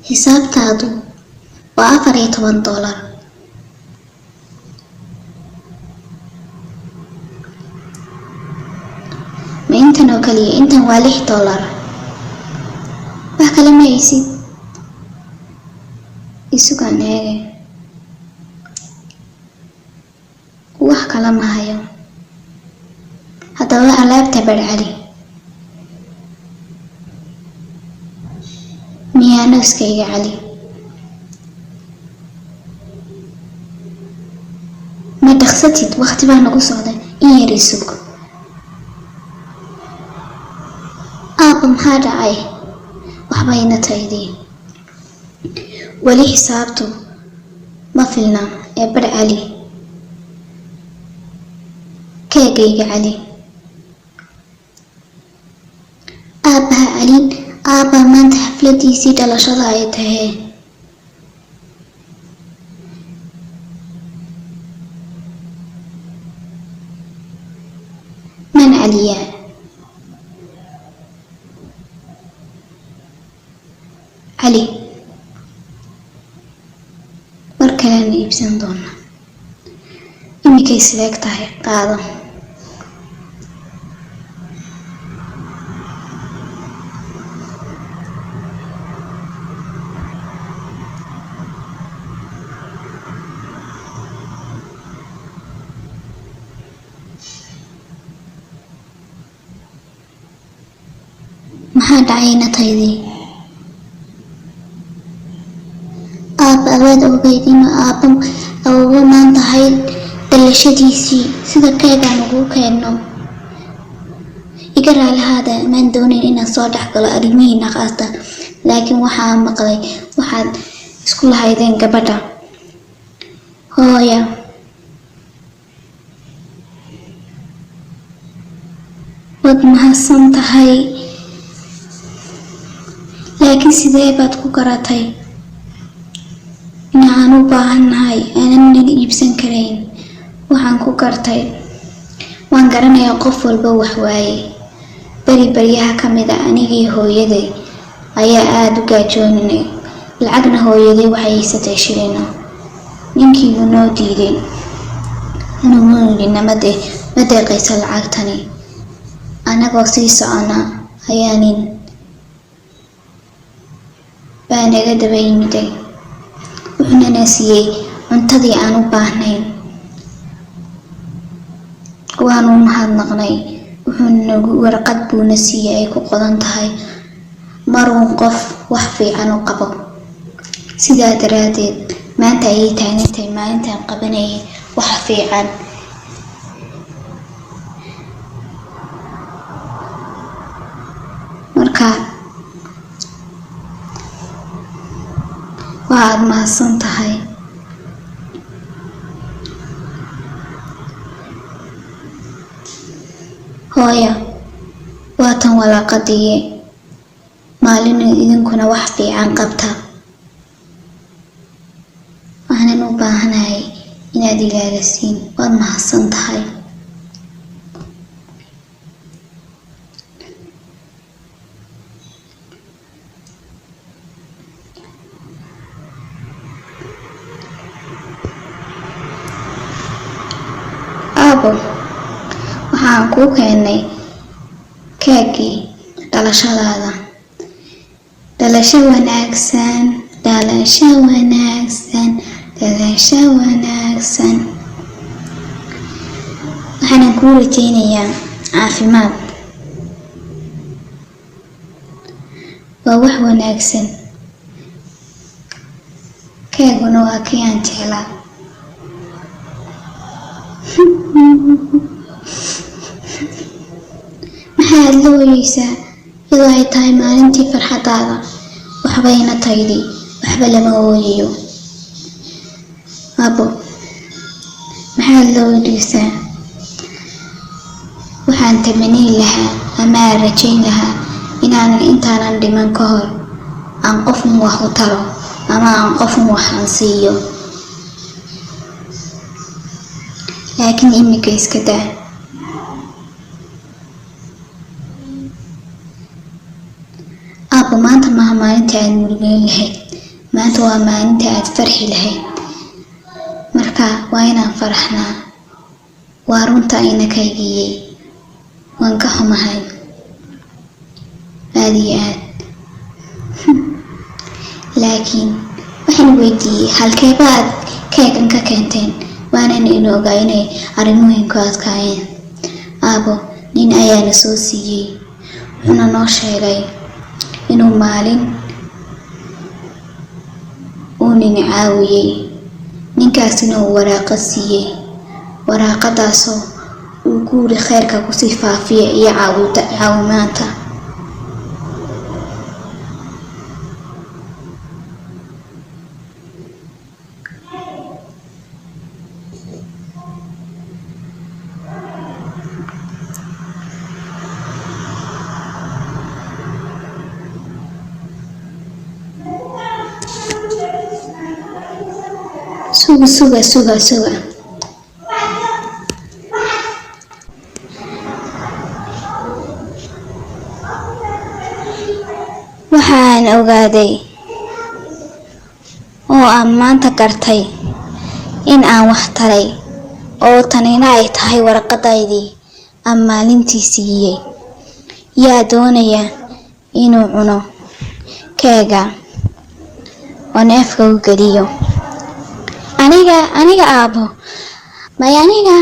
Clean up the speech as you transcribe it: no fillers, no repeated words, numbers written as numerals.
Xisaabtaadu waa $14. Ma intan oo kaliya? Intan waa $6. wax kale ma haysid? isugaan eege. wax kale ma hayo. haddaba alaabta barcali miyaa nafskayga cali? ma dhaqsatid? waqti baa nagu socda, in yar isug. aabba maxaa dhacay? waxbayna taydii. weli xisaabtu ma filna ee bar cali. keegayga cali. aabbaha calin. aabbaa maanta xafladiisii dhalashada ay tahay. man caliyaa? cali. mar kalena iibsan doona. imikay sideeg tahay? qaado. maxaa dhacayna taydii? aabba awaad ogeyd inuu awowo maanta ahayd dhalashadiisii, sida keegaan ugu keenno. iga raalihaada, maan doonayn inaan soo dhex galo arrimihiina qaasta, laakiin waxaan maqlay waxaad isku lahaydeen gabadha. hooya. waad mahadsan tahay, laakiin sidee baad ku garatay inaan u baahannahay aanan naga iibsan karayn? waxaan ku gartay, waan garanayaa qof walba wax waaye. baryaha ka mid ah anigii hooyaday ayaa aada u gaajooninay. lacagna hooyaday waxay haysatay shilino. ninkiigu noo diiday inuu muuyina ma deeqaysa lacagtani. anagoo sii socona ayaa nin baa naga daba yimiday. wuxuunana siiyey cuntadii aan u baahnayn. waanu mahadnaqnay. wuxuu warqad buuna siiyey ay ku qodan tahay maruun qof wax fiican u qabo. sidaa daraadeed maanta ayay taagantahay maalintaan qabanayay wax fiican. marka waad mahadsan tahay. hooya, waatan walaaqadiiye. maalin idinkuna wax fiican qabta. waxaanan u baahanahay inaad ilaalisin. waad mahadsan tahay. aabo, waxaan kuu keenay keegii dhalashadaada. dhalasho wanaagsan, dhalasho wanaagsan, dhalasho wanaagsan. waxaanan kuu rajaynayaa caafimaad. waa wax wanaagsan. keeguna waa kii aan jeclaa. maxaad la ooyeysaa iyadoo ay tahay maalintii farxadaada? waxbayna taydii, waxba lama ooyayo. aabo, maxaad la ooyeysaa? waxaan tamaniin lahaa ama rajayn lahaa inaanan intaanan dhiman ka hor aan qofun wax u taro ama aan qofun wax aan siiyo. laakiin imika iska daa. aabba, maanta maaha maalintii aad murugeyn lahayd. maanta waa maalinta aad farxi lahayd, marka waa inaan faraxnaa. waa runta ina kaygiyey, waan ka xumahay aad iyo aad. laakiin waxaan weydiiyey halkeeba aad keegan ka keenteen, waanan ina ogaa inay arrimuhinku adkaayeen. aabo nin ayaana soo siiyey, wuxuuna noo sheegay inuu maalin uu nin caawiyey, ninkaasina uu waraaqa siiyey, waraaqadaasoo uu guuri khayrka kusii faafiya iyo caawimaanta. suga waxaan ogaaday oo aan maanta gartay in aan wax taray, oo tanina ay tahay warqadaydii aan maalintii siiyey. yaa doonaya inuu cuno keega oo neefka u geliyo? aniga aabo may aniga